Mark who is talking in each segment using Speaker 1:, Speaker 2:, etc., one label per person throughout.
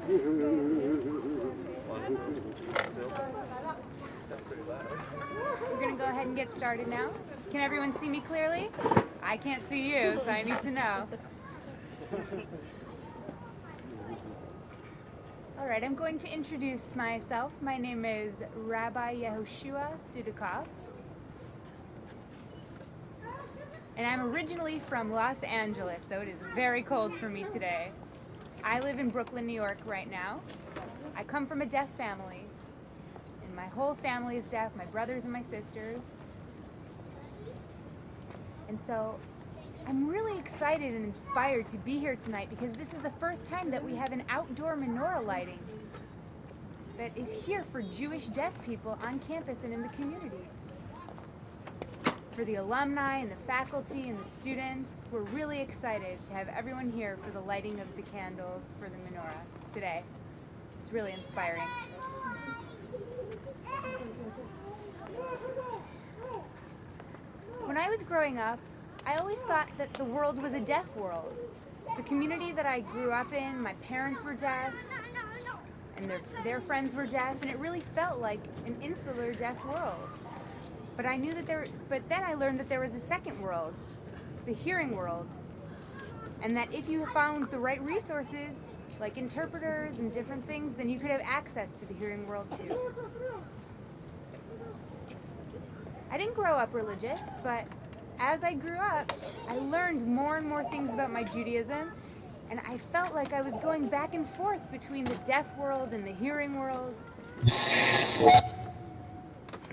Speaker 1: We're going to go ahead and get started now. Can everyone see me clearly? I can't see you, so I need to know. All right, I'm going to introduce myself. My name is Rabbi Yehoshua Sudakov, and I'm originally from Los Angeles, so it is very cold for me today. I live in Brooklyn, New York right now. I come from a deaf family, and my whole family is deaf, my brothers and my sisters. And so I'm really excited and inspired to be here tonight because this is the first time that we have an outdoor menorah lighting that is here for Jewish deaf people on campus and in the community. For the alumni and the faculty and the students, we're really excited to have everyone here for the lighting of the candles for the menorah today. It's really inspiring. When I was growing up, I always thought that the world was a deaf world. The community that I grew up in, my parents were deaf, and their friends were deaf, and it really felt like an insular deaf world. But then I learned that there was a second world, the hearing world, and that if you found the right resources, like interpreters and different things, then you could have access to the hearing world too. I didn't grow up religious, but as I grew up, I learned more and more things about my Judaism, and I felt like I was going back and forth between the deaf world and the hearing world.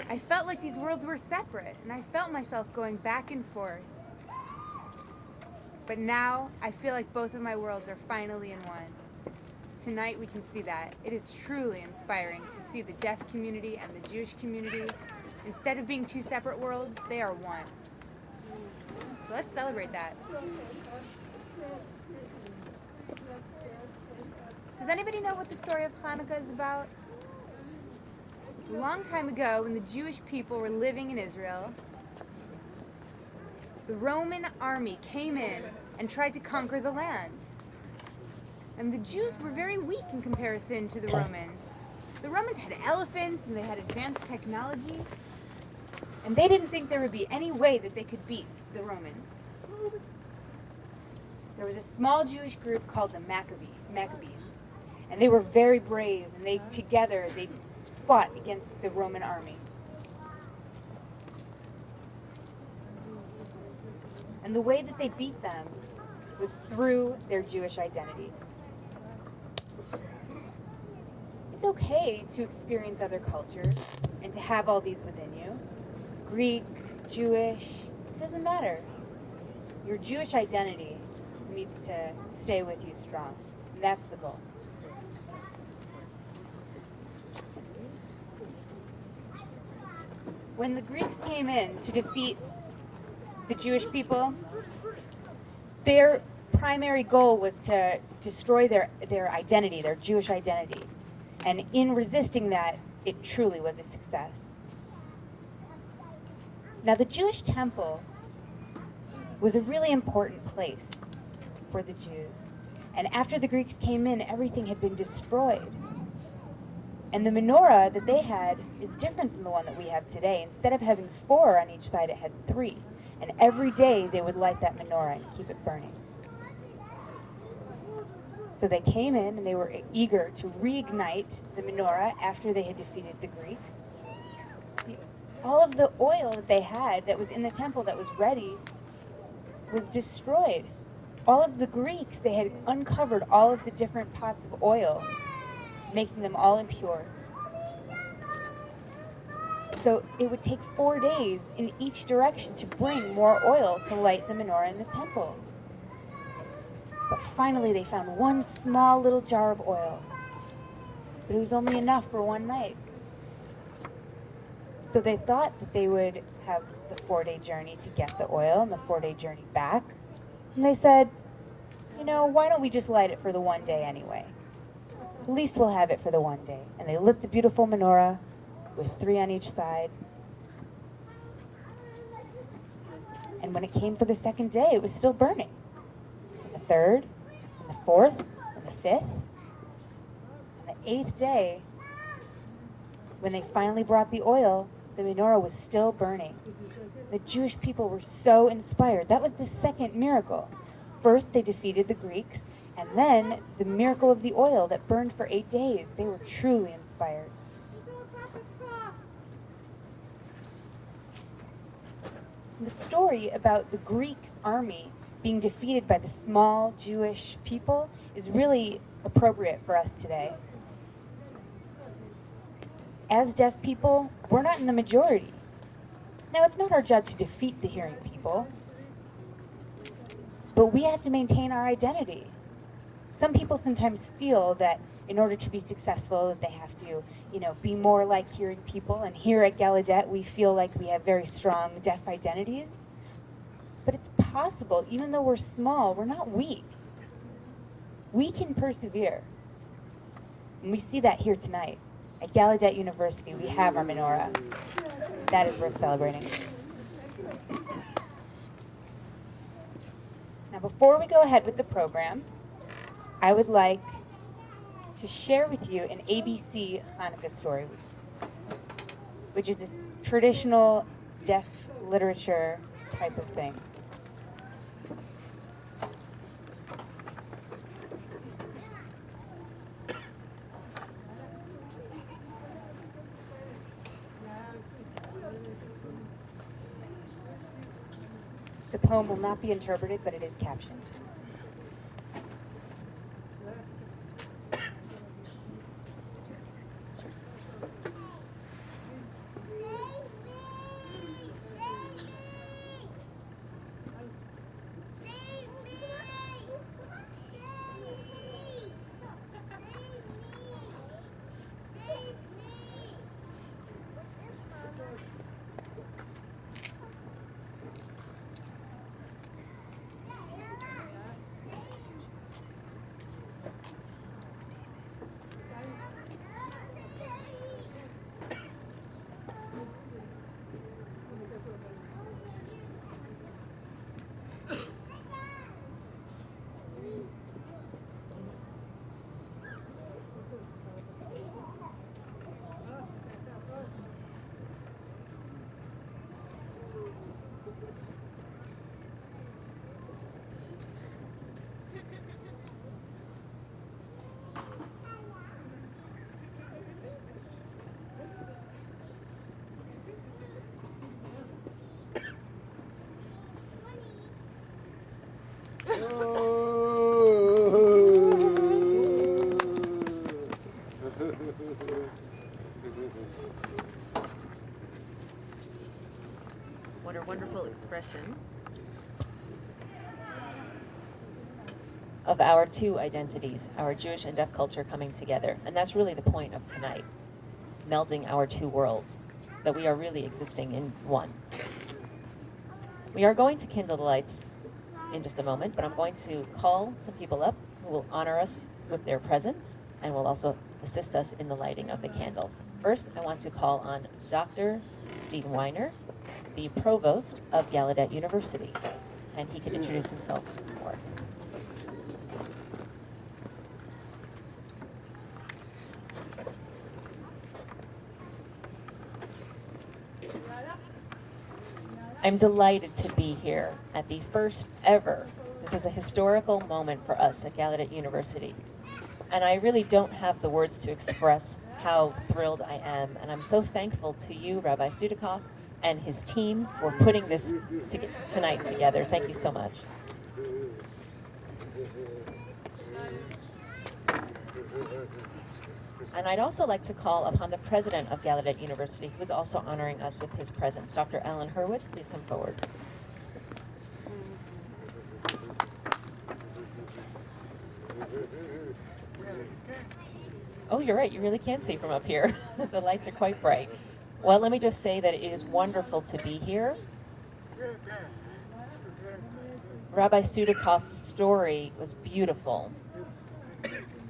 Speaker 1: I felt like these worlds were separate, and I felt myself going back and forth. But now, I feel like both of my worlds are finally in one. Tonight we can see that. It is truly inspiring to see the deaf community and the Jewish community. Instead of being two separate worlds, they are one. So let's celebrate that. Does anybody know what the story of Hanukkah is about? A long time ago, when the Jewish people were living in Israel, the Roman army came in and tried to conquer the land. And the Jews were very weak in comparison to the Romans. The Romans had elephants and they had advanced technology, and they didn't think there would be any way that they could beat the Romans. There was a small Jewish group called the Maccabees, and they were very brave, and they fought against the Roman army. And the way that they beat them was through their Jewish identity. It's okay to experience other cultures and to have all these within you. Greek, Jewish, it doesn't matter. Your Jewish identity needs to stay with you strong. And that's the goal. When the Greeks came in to defeat the Jewish people, their primary goal was to destroy their identity, their Jewish identity. And in resisting that, it truly was a success. Now, the Jewish temple was a really important place for the Jews. And after the Greeks came in, everything had been destroyed. And the menorah that they had is different than the one that we have today. Instead of having 4 on each side, it had 3. And every day they would light that menorah and keep it burning. So they came in and they were eager to reignite the menorah after they had defeated the Greeks. All of the oil that they had that was in the temple that was ready was destroyed. All of the Greeks, they had uncovered all of the different pots of oil, making them all impure. So it would take 4 days in each direction to bring more oil to light the menorah in the temple. But finally they found one small little jar of oil. But it was only enough for one night. So they thought that they would have the 4-day journey to get the oil and the 4-day journey back. And they said, why don't we just light it for the one day anyway? At least we'll have it for the one day. And they lit the beautiful menorah with 3 on each side. And when it came for the second day, it was still burning. And the third, and the fourth, and the fifth.
Speaker 2: 8th day, when they finally brought the oil, the menorah was still burning. The Jewish people were so inspired. That was the second miracle. First, they defeated the Greeks, and then the miracle of the oil that burned for 8 days. They were truly inspired. The story about the Greek army being defeated by the small Jewish people is really appropriate for us today. As deaf people, we're not in the majority. Now, it's not our job to defeat the hearing people, but we have to maintain our identity. Some people sometimes feel that in order to be successful, that they have to, be more like hearing people. And here at Gallaudet, we feel like we have very strong deaf identities. But it's possible, even though we're small, we're not weak. We can persevere. And we see that here tonight. At Gallaudet University, we have our menorah. That is worth celebrating. Now, before we go ahead with the program, I would like to share with you an ABC Hanukkah story, which is this traditional deaf literature type of thing. The poem will not be interpreted, but it is captioned.
Speaker 3: What a wonderful expression of our two identities, our Jewish and deaf culture coming together. And that's really the point of tonight, melding our two worlds, that we are really existing in one. We are going to kindle the lights in just a moment, but I'm going to call some people up who will honor us with their presence and will also assist us in the lighting of the candles. First, I want to call on Dr. Stephen Weiner, the provost of Gallaudet University, and he can introduce himself more. I'm delighted to be here at the first ever. This is a historical moment for us at Gallaudet University. And I really don't have the words to express how thrilled I am. And I'm so thankful to you, Rabbi Studikoff, and his team for putting this tonight together. Thank you so much. And I'd also like to call upon the president of Gallaudet University, who is also honoring us with his presence. Dr. Alan Hurwitz, please come forward. Oh, you're right, you really can see from up here. The lights are quite bright. Well, let me just say that it is wonderful to be here. Rabbi Studikoff's story was beautiful.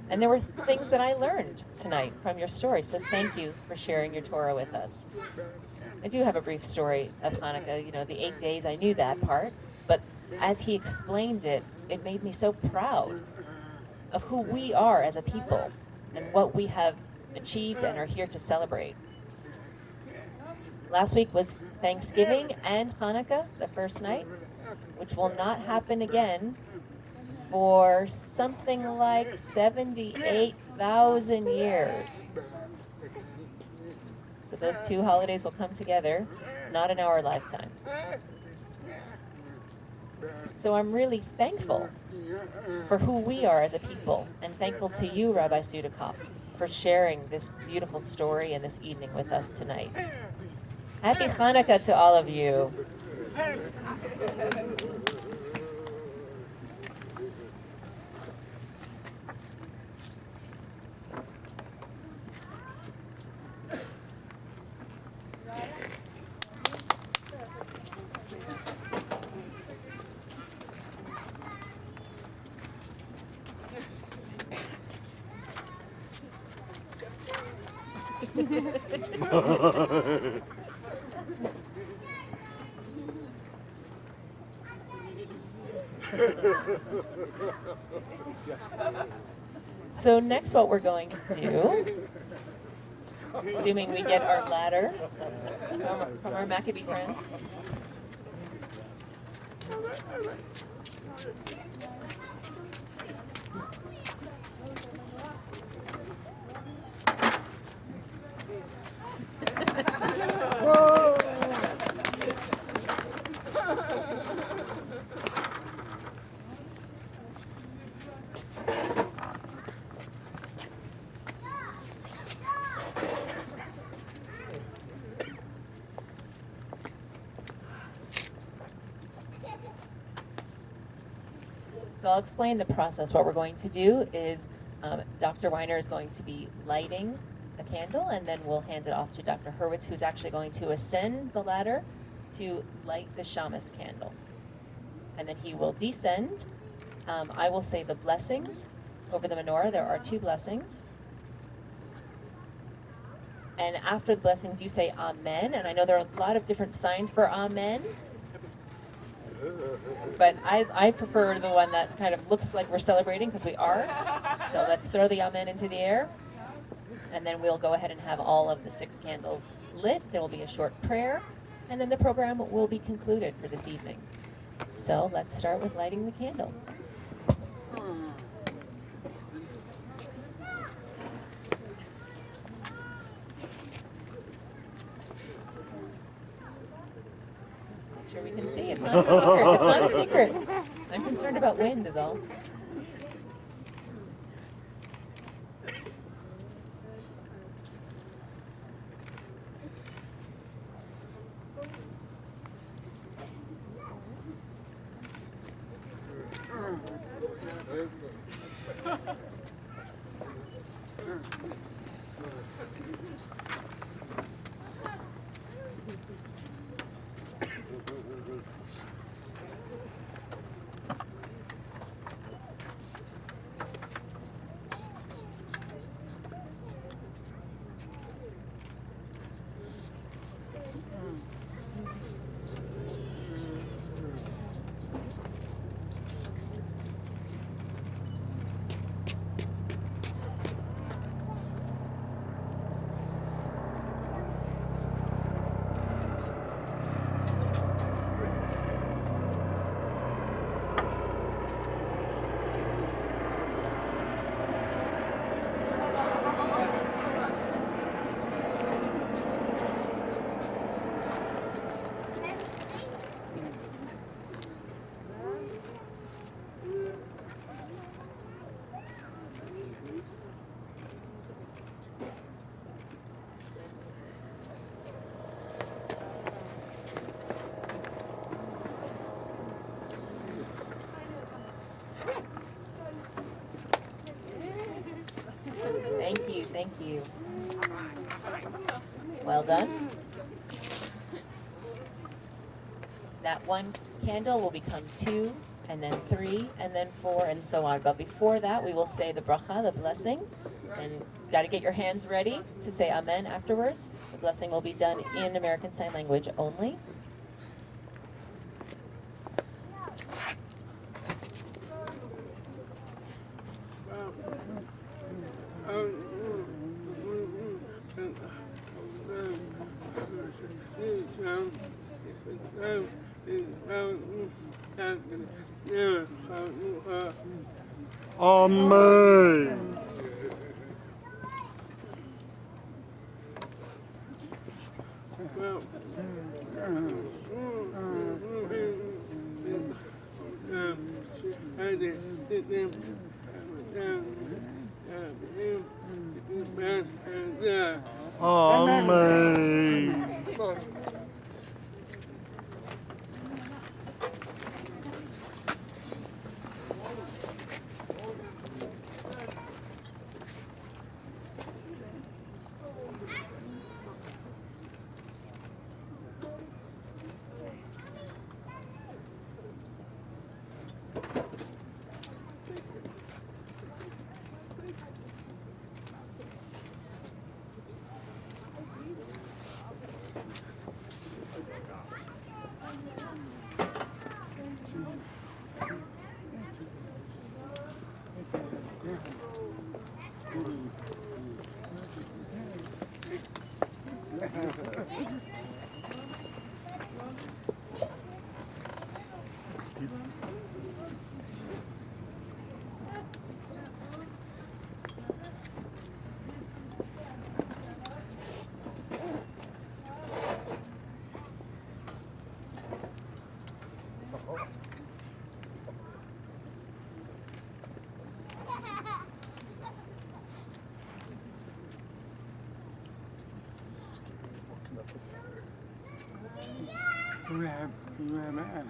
Speaker 3: And there were things that I learned tonight from your story, so thank you for sharing your Torah with us. I do have a brief story of Hanukkah. You know, the 8 days, I knew that part, but as he explained it, it made me so proud of who we are as a people. and what we have achieved and are here to celebrate. Last week was Thanksgiving and Hanukkah, the first night, which will not happen again for something like 78,000 years. So those two holidays will come together, not in our lifetimes. So I'm really thankful for who we are as a people, and thankful to you, Rabbi Sudakov, for sharing this beautiful story and this evening with us tonight. Happy Hanukkah to all of you. So next what we're going to do, assuming we get our ladder from our Maccabee friends, so I'll explain the process. What we're going to do is Dr. Weiner is going to be lighting a candle, and then we'll hand it off to Dr. Hurwitz, who's actually going to ascend the ladder to light the shamus candle. And then he will descend. I will say the blessings over the menorah. There are 2 blessings. And after the blessings, you say Amen. And I know there are a lot of different signs for Amen. But I prefer the one that kind of looks like we're celebrating, because we are. So let's throw the Amen into the air. And then we'll go ahead and have all of the 6 candles lit. There will be a short prayer. And then the program will be concluded for this evening. So let's start with lighting the candle. Sure we can see. It's not a secret. It's not a secret. I'm concerned about wind is all. Thank you. Well done. That 1 candle will become 2, and then 3, and then 4, and so on. But before that, we will say the bracha, the blessing, and you've got to get your hands ready to say amen afterwards. The blessing will be done in American Sign Language only.
Speaker 4: Amen. Amen.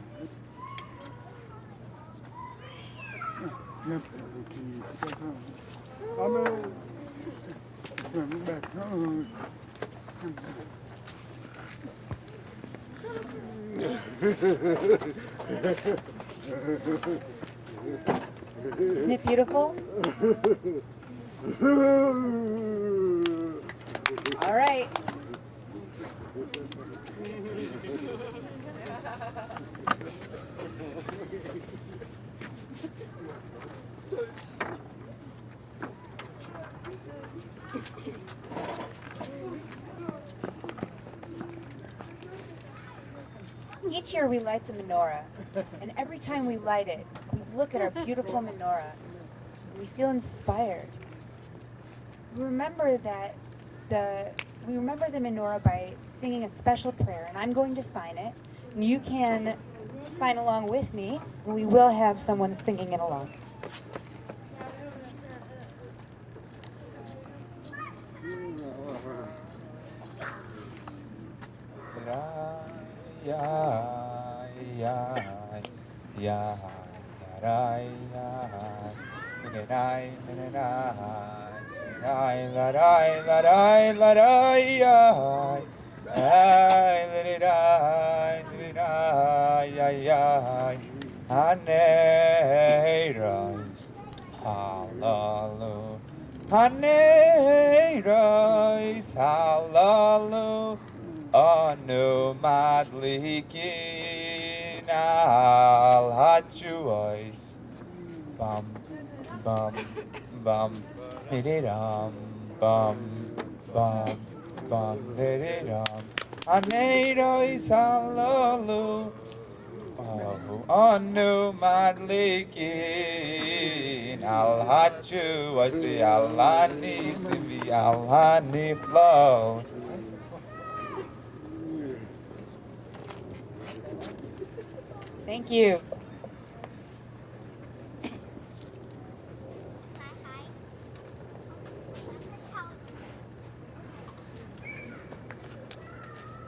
Speaker 2: Isn't it beautiful? All right. Each year we light the menorah, and every time we light it, we look at our beautiful menorah, and we feel inspired. We remember the menorah by singing a special prayer, and I'm going to sign it, and you can sign along with me, and we will have someone singing it along.
Speaker 5: Hallelujah. Anu madlikin al hachuois. Bum, bum, bum, dididum, bum, bum, bum, dididum. Anedois halalu. Anu madlikin al hachuois. Vi alani, vi alani flow.
Speaker 2: Thank you.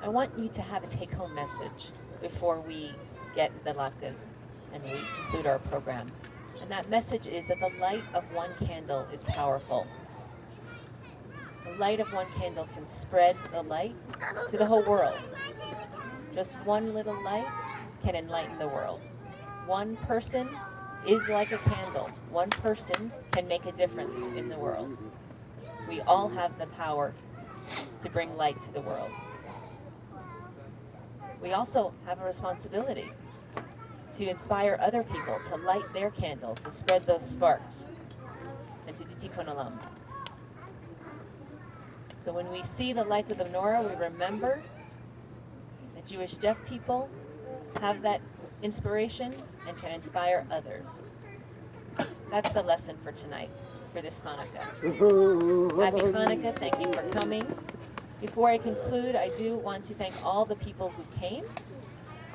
Speaker 3: I want you to have a take-home message before we get the latkes and we conclude our program. And that message is that the light of one candle is powerful. The light of one candle can spread the light to the whole world. Just one little light can enlighten the world. One person is like a candle. One person can make a difference in the world. We all have the power to bring light to the world. We also have a responsibility to inspire other people to light their candle, to spread those sparks, and to do tikkun olam. So when we see the light of the menorah, we remember that Jewish deaf people have that inspiration and can inspire others. That's the lesson for tonight, for this Hanukkah. Happy Hanukkah, thank you for coming. Before I conclude, I do want to thank all the people who came,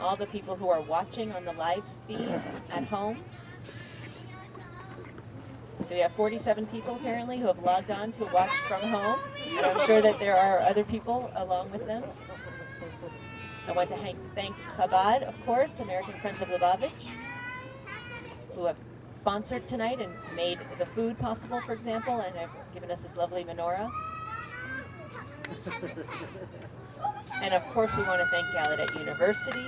Speaker 3: all the people who are watching on the live feed at home. We have 47 people apparently who have logged on to watch from home, and I'm sure that there are other people along with them. I want to thank Chabad, of course, American Friends of Lubavitch, who have sponsored tonight and made the food possible, for example, and have given us this lovely menorah. And of course, we want to thank Gallaudet University,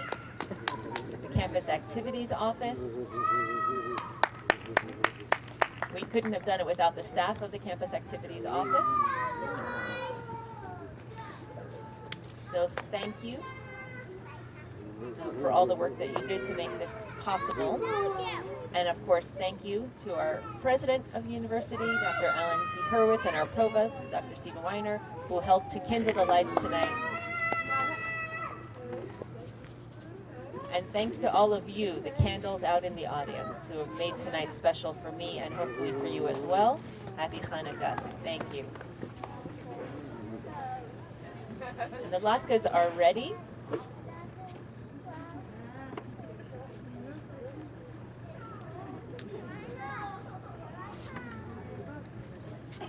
Speaker 3: the Campus Activities Office. We couldn't have done it without the staff of the Campus Activities Office. So thank you for all the work that you did to make this possible. And of course, thank you to our president of the university, Dr. Alan T. Hurwitz, and our provost, Dr. Stephen Weiner, who helped to kindle the lights tonight. And thanks to all of you, the candles out in the audience, who have made tonight special for me and hopefully for you as well. Happy Hanukkah. Thank you. And the latkes are ready.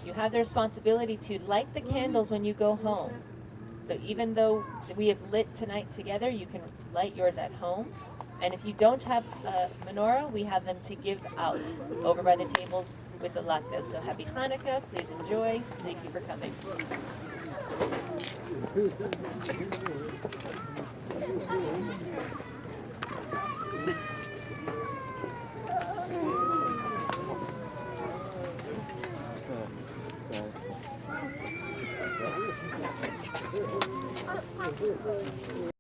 Speaker 3: You have the responsibility to light the candles when you go home. So even though we have lit tonight together, you can light yours at home. And if you don't have a menorah, we have them to give out over by the tables with the latkes. So happy Hanukkah, please enjoy. Thank you for coming.
Speaker 4: Thank you.